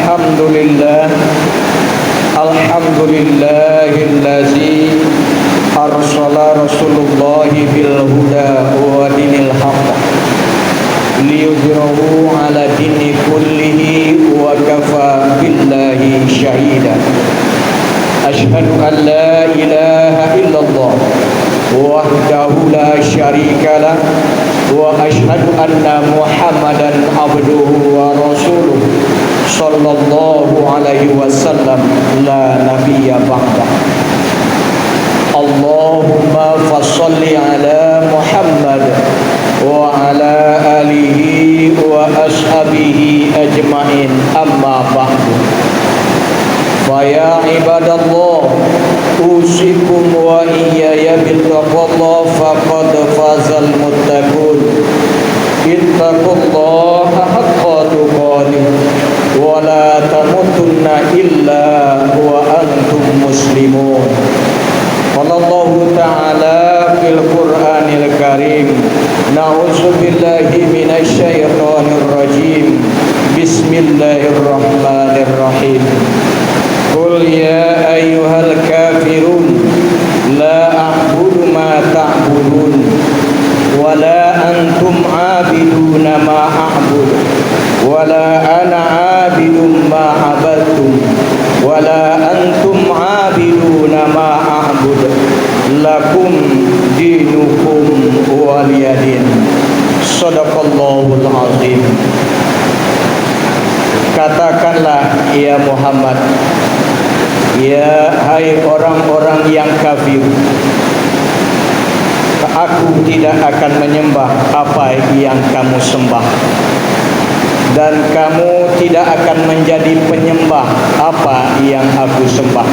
Alhamdulillah Alhamdulillahillazi arsala Rasulullahi bil huda wa dinil haqq liyudhhirahu ala dini kullihi wa kafa billahi syahida. Ashhadu an la ilaha illallah wahdahu la syarika lah wa ashhadu anna Muhammadan abduhu wa rasuluh sallallahu alaihi wasallam la nabiyya ba'da. Allahumma fassalli ala Muhammad wa ala alihi wa ashabihi ajma'in, amma ba'du. Faya ibadallah, usikum wa iyaya bittaqwallah faqad fazal muttaqun. Ittaqullaha haqqa tuqatih wa la tamutunna illa wa antum muslimun. Wallahu ta'ala fil Qur'anil Karim. Na'udzubillahi minasyaitonir rajim. Bismillahirrahmanirrahim. Qul ya ayyuhal kafirun la a'budu ma ta'budun wa la antum 'abiduna ma a'budu wa la ana 'abidun ma 'abadtum wa la antum 'abiduna ma a'budu lakum dinukum waliyadin. Shadaqallahul azim. Katakanlah ya Muhammad, ya hai orang-orang yang kafir, aku tidak akan menyembah apa yang kamu sembah, dan kamu tidak akan menjadi penyembah apa yang aku sembah,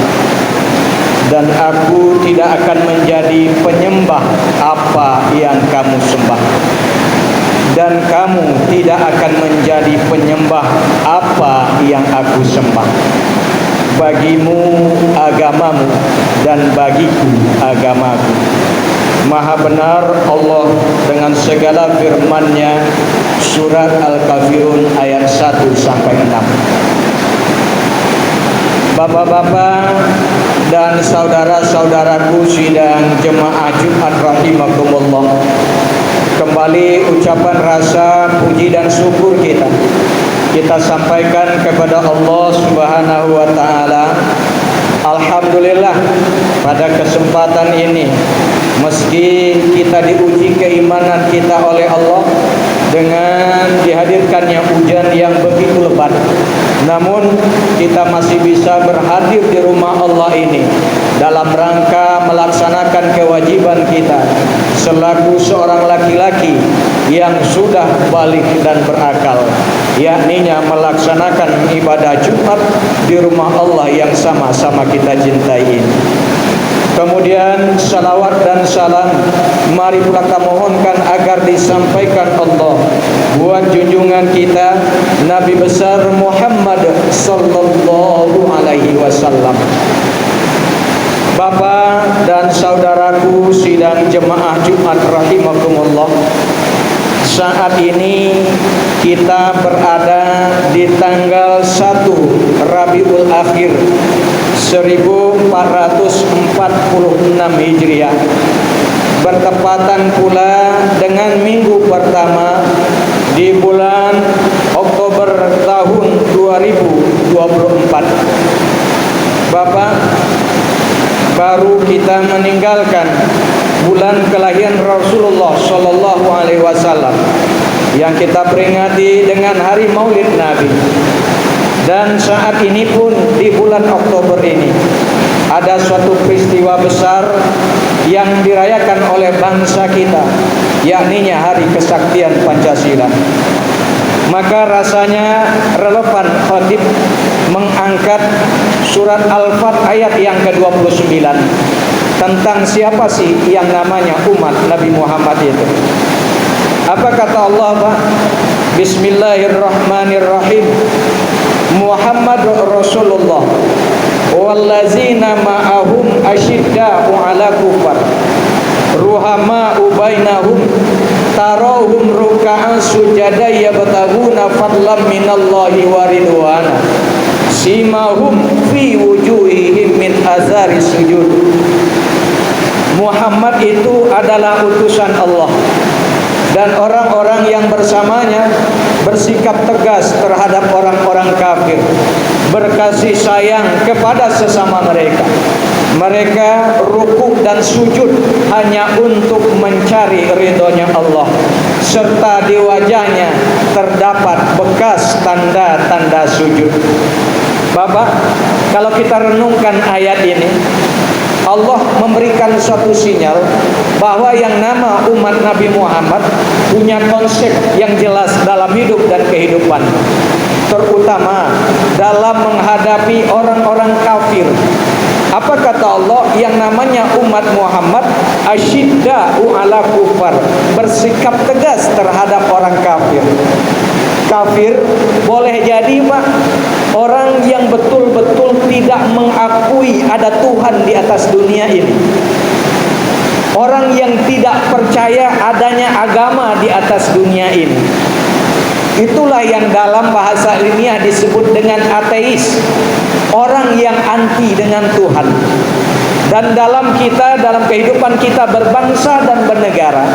dan aku tidak akan menjadi penyembah apa yang kamu sembah, dan kamu tidak akan menjadi penyembah apa yang aku sembah. Bagimu agamamu dan bagiku agamaku. Maha benar Allah dengan segala firman-Nya. Surat Al-Kafirun ayat 1 sampai 6. Bapak-bapak dan saudara-saudaraku sidang jemaah Jumat rahimakumullah, kembali ucapan rasa puji dan syukur kita sampaikan kepada Allah Subhanahu wa taala. Alhamdulillah, pada kesempatan ini meski kita diuji keimanan kita oleh Allah dengan dihadirkannya hujan yang begitu lebat, namun kita masih bisa berhadir di rumah Allah ini dalam rangka melaksanakan kewajiban kita selaku seorang laki-laki yang sudah balik dan berakal, yakninya melaksanakan ibadah Jumat di rumah Allah yang sama-sama kita cintai ini. Kemudian salawat dan salam mari kita mohonkan agar disampaikan Allah buat junjungan kita Nabi besar Muhammad sallallahu alaihi wasallam. Bapak dan saudaraku sidang jemaah Jumat rahimakumullah, saat ini kita berada di tanggal 1 Rabiul Akhir 1446 Hijriah, bertepatan pula dengan minggu pertama di bulan Oktober tahun 2024. Bapak, baru kita meninggalkan bulan kelahiran Rasulullah Sallallahu Alaihi Wasallam yang kita peringati dengan hari Maulid Nabi. Dan saat ini pun di bulan Oktober ini ada suatu peristiwa besar yang dirayakan oleh bangsa kita, yakninya Hari Kesaktian Pancasila. Maka rasanya relevan khatib mengangkat surat Al-Fat ayat yang ke-29 tentang siapa sih yang namanya umat Nabi Muhammad itu. Apa kata Allah, Pak? Bismillahirrahmanirrahim. Muhammad Rasulullah wallazina ma'ahum asyidda'u 'ala kufar ruhama'u bainahum tarahum ruk'an sujada yabtaguna fadlan minallahi wa ridwana simahum fi wujuhihim min azari sujud. Muhammad itu adalah utusan Allah, dan orang-orang yang bersamanya bersikap tegas terhadap orang-orang kafir, berkasih sayang kepada sesama mereka. Mereka rukuk dan sujud hanya untuk mencari ridhonya Allah, serta di wajahnya terdapat bekas tanda-tanda sujud. Bapak, kalau kita renungkan ayat ini, Allah memberikan suatu sinyal bahwa yang nama umat Nabi Muhammad punya konsep yang jelas dalam hidup dan kehidupan, terutama dalam menghadapi orang-orang kafir. Apa kata Allah? Yang namanya umat Muhammad asyidda'u 'ala kufar, bersikap tegas terhadap orang kafir. Kafir boleh jadi, Pak, orang yang betul-betul tidak mengakui ada Tuhan di atas dunia ini. Orang yang tidak percaya adanya agama di atas dunia ini. Itulah yang dalam bahasa ilmiah disebut dengan ateis. Orang yang anti dengan Tuhan. Dan dalam kehidupan kita berbangsa dan bernegara,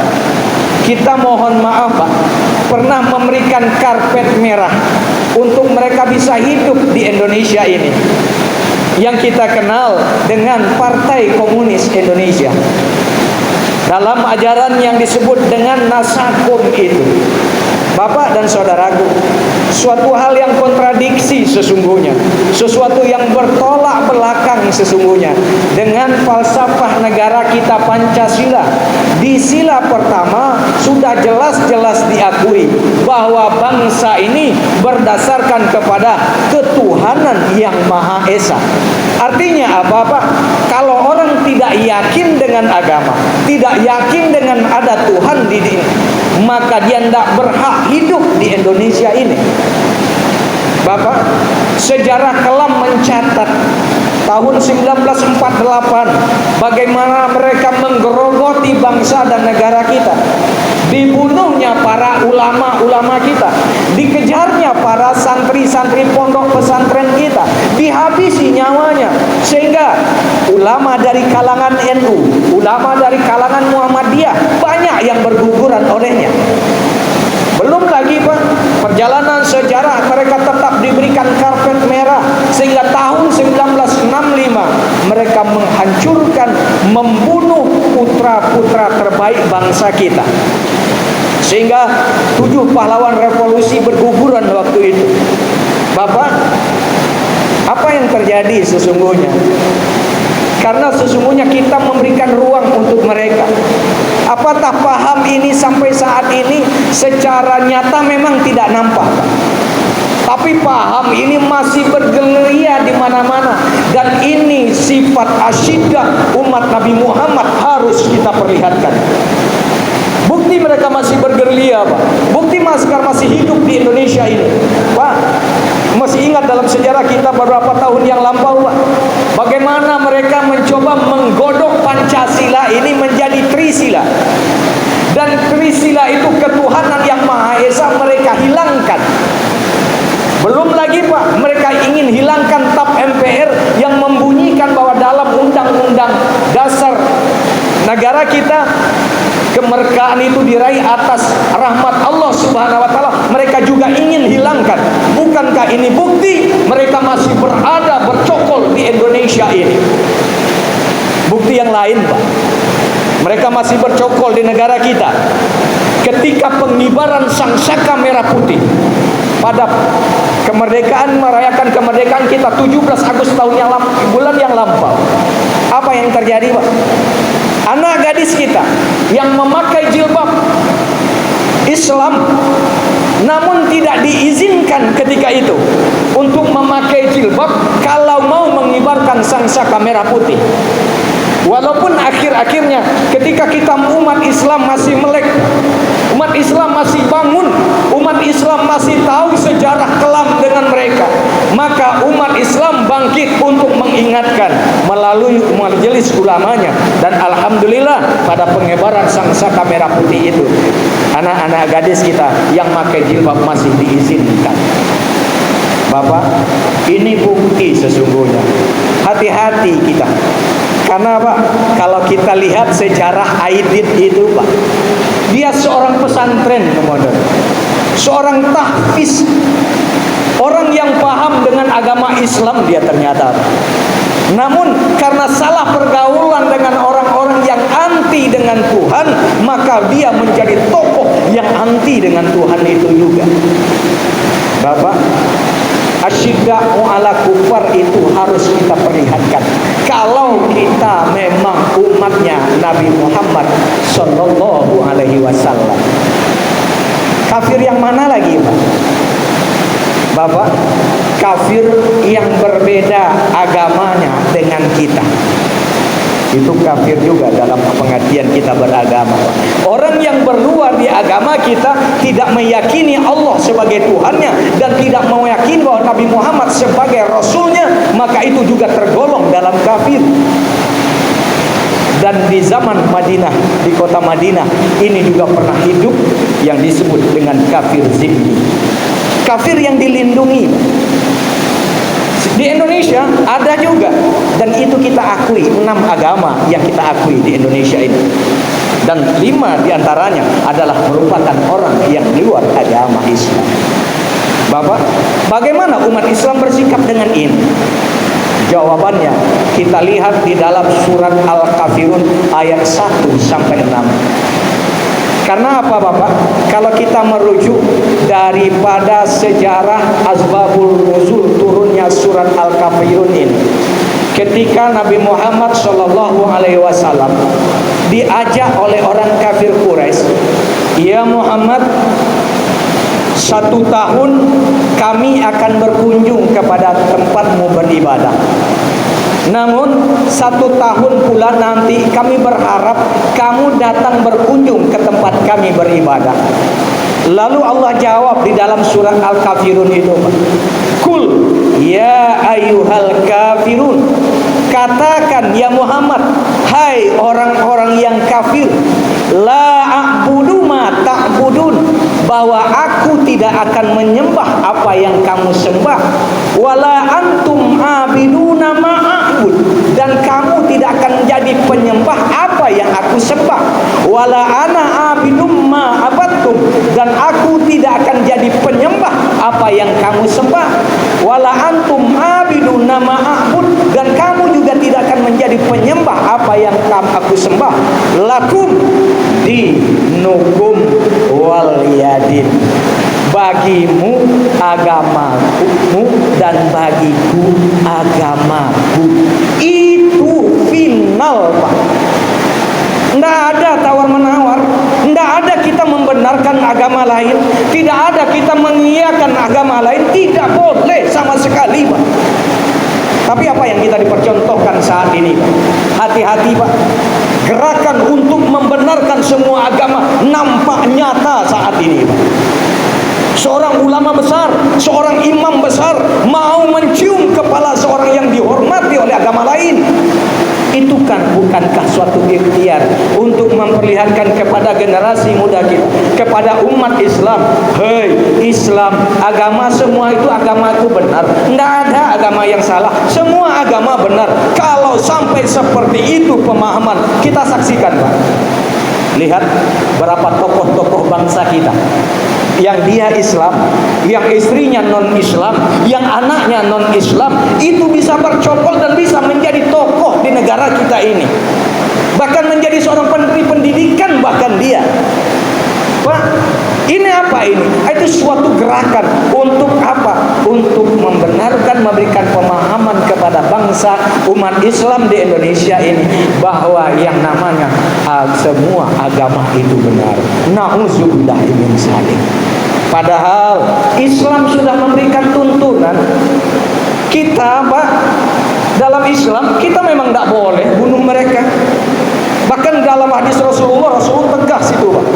kita mohon maaf, Pak, pernah memberikan karpet merah untuk mereka bisa hidup di Indonesia ini, yang kita kenal dengan Partai Komunis Indonesia. Dalam ajaran yang disebut dengan Nasakum itu, Bapak dan saudaraku, suatu hal yang kontradiksi sesungguhnya, sesuatu yang bertolak belakang sesungguhnya dengan falsafah negara kita Pancasila. Di sila pertama sudah jelas-jelas diakui bahwa bangsa ini berdasarkan kepada ketuhanan yang Maha Esa. Artinya apa, Pak? Kalau orang tidak yakin dengan agama, tidak yakin dengan ada Tuhan di dunia, maka dia tidak berhak hidup di Indonesia ini. Bapak, sejarah kelam mencatat tahun 1948 bagaimana mereka menggerogoti bangsa dan negara kita. Dibunuhnya para ulama-ulama kita, dikejarnya para santri-santri pondok pesantren kita, dihabisi nyawanya, sehingga ulama dari kalangan NU, ulama dari kalangan Muhammadiyah banyak yang berguguran olehnya. Belum lagi, Pak, perjalanan sejarah mereka tetap diberikan karpet merah, sehingga tahun 1965 mereka menghancurkan, membunuh putra-putra terbaik bangsa kita, sehingga 7 pahlawan revolusi berguguran waktu itu. Bapak, apa yang terjadi sesungguhnya? Karena sesungguhnya kita memberikan ruang untuk mereka. Apakah paham ini sampai saat ini secara nyata memang tidak nampak, tapi paham ini masih bergerilya di mana-mana, dan ini sifat asyiddah umat Nabi Muhammad harus kita perlihatkan. Bukti mereka masih bergerilya, Pak. Bukti masker masih hidup di Indonesia ini, Pak. Masih ingat dalam sejarah kita beberapa tahun yang lampau, Pak, bagaimana mereka mencoba menggodok Pancasila ini menjadi Trisila. Dan Trisila itu ketuhanan yang Maha Esa mereka hilangkan. Belum lagi, Pak, mereka ingin hilangkan TAP MPR yang membunyikan bahwa dalam undang-undang dasar negara kita kemerdekaan itu diraih atas rahmat Allah Subhanahu wa taala. Mereka juga ingin hilangkan. Bukankah ini bukti mereka masih berada bercokol di Indonesia ini? Bukti yang lain, Pak, mereka masih bercokol di negara kita ketika pengibaran sangsaka merah putih pada kemerdekaan, merayakan kemerdekaan kita 17 Agustus bulan yang lampau. Apa yang terjadi, Pak? Anak gadis kita yang memakai jilbab Islam, namun tidak diizinkan ketika itu untuk memakai jilbab kalau mau mengibarkan sangsaka merah putih. Walaupun akhir-akhirnya ketika kita umat Islam masih melek, umat Islam masih bangun, umat Islam masih tahu sejarah kelam dengan mereka, maka umat Islam bangkit untuk mengingatkan melalui majelis ulamanya. Dan alhamdulillah pada pengibaran sangsaka merah putih itu anak-anak gadis kita yang pakai jilbab masih diizinkan. Bapak, ini bukti sesungguhnya. Hati-hati kita. Karena Pak, kalau kita lihat sejarah Aidit itu Pak, dia seorang pesantren kemudian, seorang tahfiz, orang yang paham dengan agama Islam dia ternyata. Namun karena salah pergaulan dengan orang-orang yang anti dengan Tuhan, maka dia menjadi tokoh yang anti dengan Tuhan itu juga. Bapak, asyidda'u ala kufar itu harus kita perlihatkan. Kalau kita memang umatnya Nabi Muhammad sallallahu alaihi wasallam. Kafir yang mana lagi, Pak? Bapak, kafir yang berbeda agamanya dengan kita. Itu kafir juga dalam pengertian kita beragama. Orang yang berluar di agama kita, tidak meyakini Allah sebagai Tuhannya dan tidak meyakini bahwa Nabi Muhammad sebagai Rasulnya, maka itu juga tergolong dalam kafir. Dan di zaman Madinah, di kota Madinah ini juga pernah hidup yang disebut dengan kafir zimmi, kafir yang dilindungi. Di Indonesia ada juga, dan itu kita akui. 6 agama yang kita akui di Indonesia ini, dan 5 diantaranya adalah merupakan orang yang di luar agama Islam. Bapak, bagaimana umat Islam bersikap dengan ini? Jawabannya kita lihat di dalam surat Al-Kafirun ayat 1 sampai 6. Karena apa Bapak? Kalau kita merujuk daripada sejarah asbabul nuzul turunnya surat Al-Kafirun ini, ketika Nabi Muhammad sallallahu alaihi wasallam diajak oleh orang kafir Quraisy, "Ya Muhammad, 1 tahun kami akan berkunjung kepada tempatmu beribadah. Namun 1 tahun pula nanti kami berharap kamu datang berkunjung ke tempat kami beribadah." Lalu Allah jawab di dalam surat Al-Kafirun itu, "Kul ya ayyuhal kafirun." Katakan ya Muhammad, hai orang-orang yang kafir, la a'budu ma ta'budun, bahwa aku tidak akan menyembah apa yang kamu sembah, wala antum abiduna ma a'bud, dan kamu tidak akan menjadi penyembah apa yang aku sembah, wala ana abidum ma abattum, dan aku tidak akan jadi penyembah apa yang kamu sembah, wala antum abiduna ma a'bud, dan kamu juga tidak akan menjadi penyembah apa yang aku sembah. Lakum dinukum waliyadin, bagimu agamamu dan bagiku agamaku. Itu final Pak. Tidak ada tawar menawar, tidak ada kita membenarkan agama lain, tidak ada kita mengiyakan agama lain, tidak boleh sama sekali Pak. Tapi apa yang kita dipercontohkan saat ini Pak? Hati-hati Pak. Gerakan untuk membenarkan semua agama nampak nyata saat ini Pak. Seorang ulama besar, seorang imam besar mau mencium kepala seorang yang dihormati oleh agama lain. Itu kan bukankah suatu ikhtiar untuk memperlihatkan kepada generasi muda kita, kepada umat Islam, hei Islam, agama semua itu agamaku benar, tidak ada agama yang salah, semua agama benar. Kalau sampai seperti itu pemahaman, kita saksikan Pak. Lihat berapa tokoh-tokoh bangsa kita yang dia Islam, yang istrinya non-Islam, yang anaknya non-Islam, itu bisa bercokol dan bisa menjadi tokoh di negara kita ini, bahkan menjadi seorang menteri pendidikan bahkan dia. Pak, ini apa ini? Itu suatu gerakan untuk apa? Untuk membenarkan, memberikan pemahaman kepada bangsa umat Islam di Indonesia ini bahwa yang namanya semua agama itu benar. Na'udzubillahi min dzalik. Padahal Islam sudah memberikan tuntunan kita Pak. Dalam Islam kita memang tidak boleh bunuh mereka. Bahkan dalam hadis Rasulullah tegas itu Pak.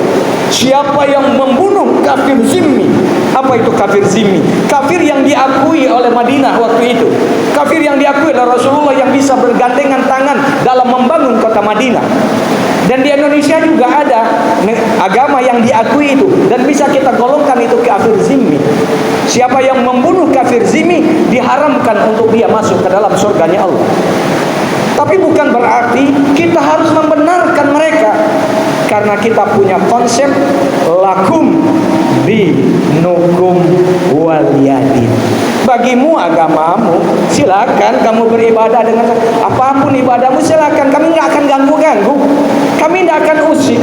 Siapa yang membunuh kafir zimmi. Apa itu kafir zimmi? Kafir yang diakui oleh Madinah waktu itu, kafir yang diakui oleh Rasulullah, yang bisa bergandengan tangan dalam membangun kota Madinah. Dan di Indonesia juga ada agama yang diakui itu, dan bisa kita golongkan itu kafir zimmi. Siapa yang membunuh kafir zimmi diharamkan untuk dia masuk ke dalam surganya Allah. Tapi bukan berarti kita harus membenarkan mereka, karena kita punya konsep lakum dinukum waliyadin. Bagimu agamamu, silakan kamu beribadah dengan apapun ibadahmu, silakan, kami nggak akan ganggu-ganggu, kami tidak akan usik.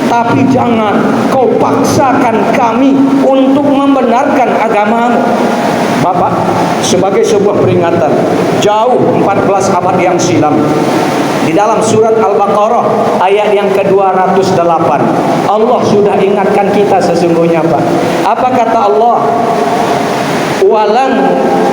Tapi jangan kau paksakan kami untuk membenarkan agamamu. Bapak, sebagai sebuah peringatan jauh 14 abad yang silam, di dalam surat Al-Baqarah ayat yang ke-208, Allah sudah ingatkan kita sesungguhnya, Pak. Apa kata Allah? Walan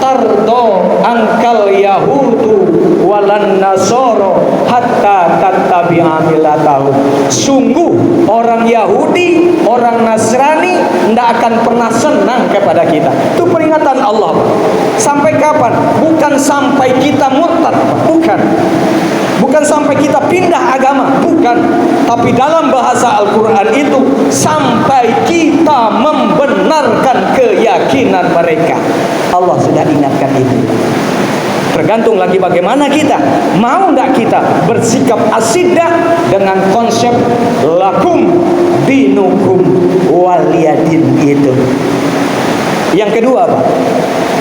tardo angkal yahudu walan nasoro hatta tattabi'a millatahum. Sungguh orang Yahudi, orang Nasrani tidak akan pernah senang kepada kita. Itu peringatan Allah, Pak. Sampai kapan? Bukan sampai kita murtad, bukan. Bukan sampai kita pindah agama, bukan. Tapi dalam bahasa Al-Quran itu sampai kita membenarkan keyakinan mereka. Allah sudah ingatkan itu. Tergantung lagi bagaimana kita, mau tidak kita bersikap asidah dengan konsep lakum dinukum waliyadin itu. Yang kedua, Pak,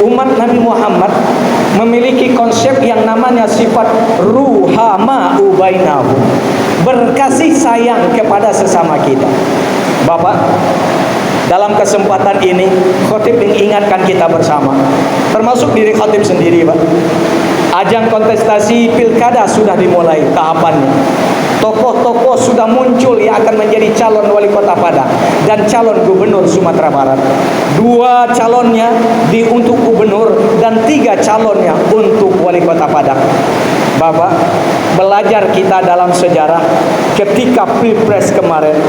umat Nabi Muhammad memiliki konsep yang namanya sifat ruhama ubainahu, berkasih sayang kepada sesama kita. Bapak, dalam kesempatan ini khotib mengingatkan kita bersama, termasuk diri khotib sendiri, Pak. Ajang kontestasi pilkada sudah dimulai tahapannya. Tokoh-tokoh sudah muncul yang akan menjadi calon wali kota Padang dan calon gubernur Sumatera Barat. 2 calonnya untuk gubernur dan 3 calonnya untuk wali kota Padang. Bapak, belajar kita dalam sejarah ketika Pilpres kemarin,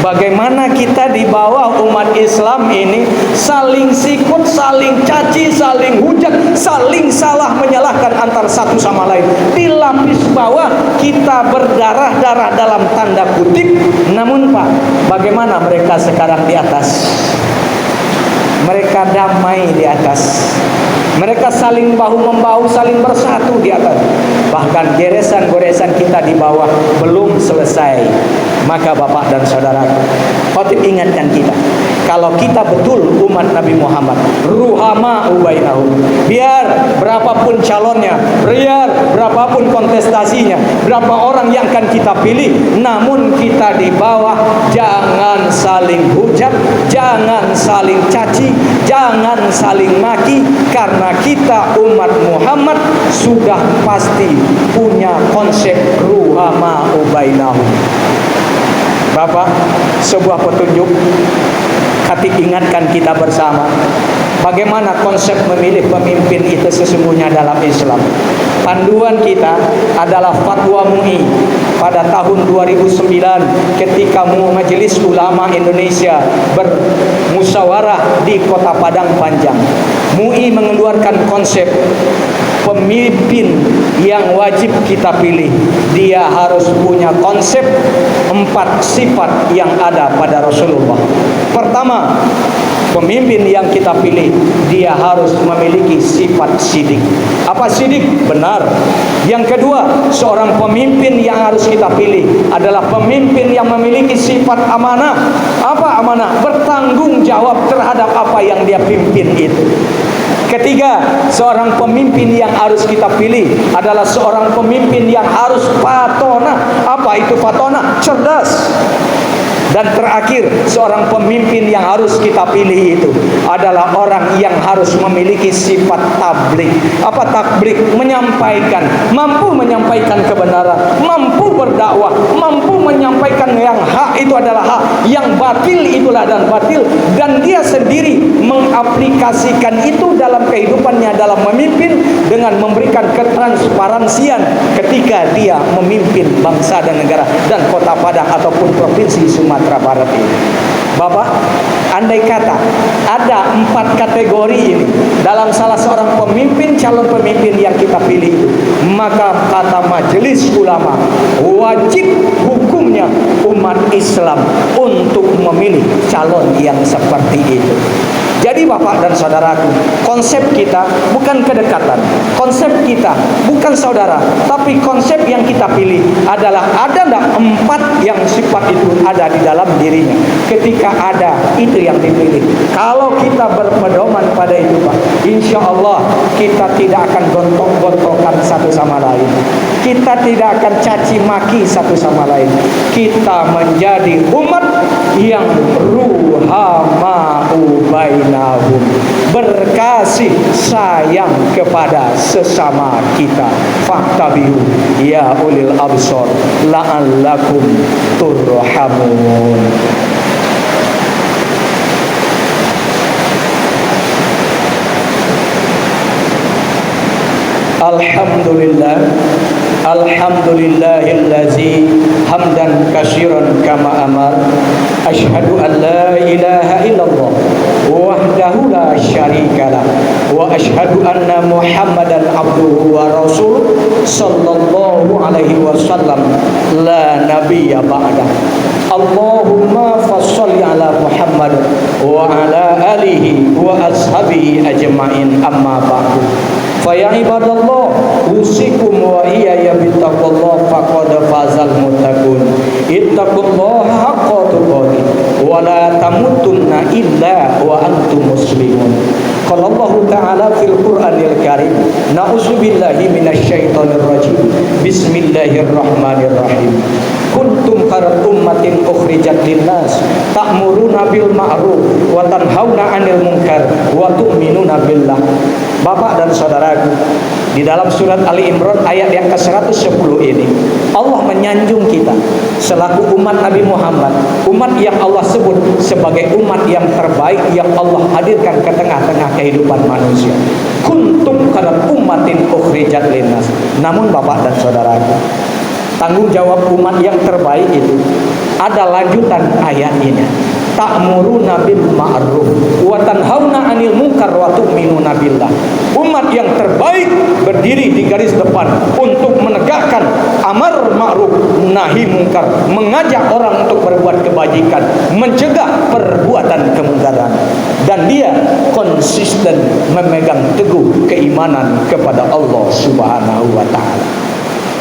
bagaimana kita di bawah umat Islam ini saling sikut, saling caci, saling hujat, saling salah menyalahkan antara satu sama lain. Di lapis bawah kita berdarah-darah dalam tanda kutip. Namun Pak, bagaimana mereka sekarang di atas? Mereka damai di atas. Mereka saling bahu-membahu, saling bersatu di atas. Bahkan goresan-goresan kita di bawah belum selesai. Maka Bapak dan Saudara, khotib ingatkan kita, kalau kita betul umat Nabi Muhammad, ruhama ubainahum, biar berapapun calonnya, biar berapapun kontestasinya, berapa orang yang akan kita pilih, namun kita di bawah jangan saling hujat, jangan saling caci, jangan saling maki, karena kita umat Muhammad sudah pasti punya konsep ruhama ubainahum. Bapak, sebuah petunjuk Khatib ingatkan kita bersama bagaimana konsep memilih pemimpin itu sesungguhnya dalam Islam. Panduan kita adalah fatwa MUI pada tahun 2009 ketika Majelis Ulama Indonesia bermusyawarah di Kota Padang Panjang. MUI mengeluarkan konsep pemimpin yang wajib kita pilih, dia harus punya konsep 4 sifat yang ada pada Rasulullah. Pertama, pemimpin yang kita pilih dia harus memiliki sifat sidik. Apa sidik? Benar. Yang kedua, seorang pemimpin yang harus kita pilih adalah pemimpin yang memiliki sifat amanah. Apa amanah? Bertanggung jawab terhadap apa yang dia pimpin itu. Ketiga, seorang pemimpin yang harus kita pilih adalah seorang pemimpin yang harus fatona. Apa itu fatona? Cerdas. Dan terakhir, seorang pemimpin yang harus kita pilih itu adalah orang yang harus memiliki sifat tabligh. Apa tabligh? Menyampaikan, mampu menyampaikan kebenaran, mampu berdakwah, mampu menyampaikan yang hak itu adalah hak, yang batil itulah dan batil, dan dia sendiri mengaplikasikan itu dalam kehidupannya dalam memimpin dengan memberikan ketransparansian ketika dia memimpin bangsa dan negara dan Kota Padang ataupun provinsi Sumatera Barat ini. Bapak, andai kata ada 4 kategori ini dalam salah seorang pemimpin, calon pemimpin yang kita pilih itu, maka kata Majelis Ulama, wajib hukumnya umat Islam untuk memilih calon yang seperti itu. Jadi Bapak dan saudaraku, konsep kita bukan kedekatan, konsep kita bukan saudara, tapi konsep yang kita pilih adalah ada enggak 4 yang sifat itu ada di dalam dirinya. Ketika ada, itu yang dipilih. Kalau kita berpedoman pada itu Pak, insya Allah kita tidak akan gontok-gontokan satu sama lain, kita tidak akan caci maki satu sama lain. Kita menjadi umat yang ruhama'u bainahum, berkasih sayang kepada sesama kita. Faktabihu ya ulil absor la'allakum turhamun. Alhamdulillah, alhamdulillahillazi hamdan katsiran kama amar. Asyhadu an la ilaha illallah wahdahu la syarikalah wa asyhadu anna Muhammadan abduhu wa rasuluh sallallahu alaihi wasallam la nabiyya ba'dah. Allahumma fasholli ala Muhammad wa ala alihi wa ashabihi ajma'in, amma ba'du. Fa ibadallah, usikum wa iyaya bittaqullah faqad fazal muttaqun. Ittaqullaha haqqa tuqatih wa la tamutunna illa wa antum muslimun. Qala Allah Ta'ala fil Qur'anil Karim, na'udzubillahi minasyaitonir rajim. Bismillahirrahmanirrahim. Kuntum khairat ummatin ukhrijat linnas ta'muruna bil ma'ruf wa tanhauna 'anil munkar wa tu'minuna billah. Bapak dan saudaraku, di dalam surat Ali Imran ayat yang ke-110 ini Allah menyanjung kita selaku umat Nabi Muhammad, umat yang Allah sebut sebagai umat yang terbaik yang Allah hadirkan ke tengah-tengah kehidupan manusia. Kuntum khairat ummatin ukhrijat linnas. Namun Bapak dan saudaraku, tanggung jawab umat yang terbaik itu ada lanjutan ayat ini. Ta'muruna bil ma'ruf wa tanhauna 'anil munkar wa tu'minuna billah. Umat yang terbaik berdiri di garis depan untuk menegakkan amar ma'ruf nahi munkar, mengajak orang untuk berbuat kebajikan, mencegah perbuatan kemungkaran, dan dia konsisten memegang teguh keimanan kepada Allah Subhanahu wa taala.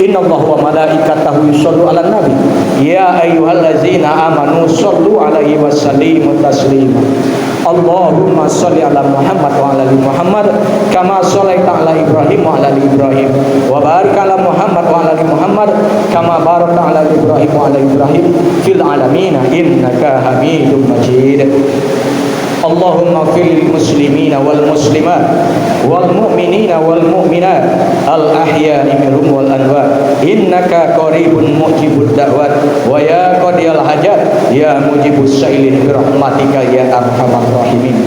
Innallaha wa malaikatahu yusallu 'alan nabi ya ayyuhallazina amanu sallu 'alaihi wa sallimu taslima. Allahumma shalli 'ala Muhammad wa 'ala ali Muhammad kama shallaita 'ala Ibrahim wa 'ala ali Ibrahim wa barik 'ala Muhammad wa 'ala ali Muhammad kama barakta 'ala Ibrahim wa 'ala Ibrahim fil 'alamin innaka Hamidum Majid. Allahumma fil muslimina wal muslimat wal mu'minina wal mu'minat al ahya'i minhum wal anwar innaka qaribun mujibud da'wat wa ya qadiyal hajat ya mujibus sa'ilin bi rahmatika ya arhamar rahimin.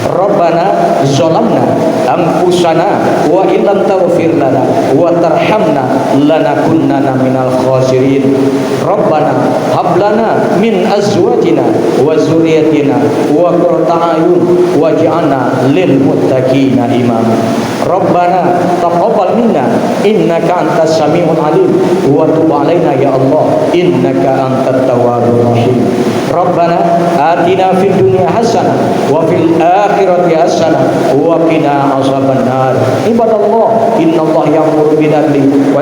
Rabbana zalamna anfusana wa illam taghfir lana wa tarhamna lanakunanna minal khasirin. Rabbana hab lana min azwajina wa dzurriyyatina wa qurrata a'yun waj'alna lil muttaqina imama. Rabbana taqabbal minna innaka antas samiul alim wa tub 'alaina ya Allah innaka antat tawwabur rahim. Rabbana atina fid dunya hasanah wa fil akhirati hasanah wa qina azabannar. Ibadallah, innallaha ya'muru bil 'adli wa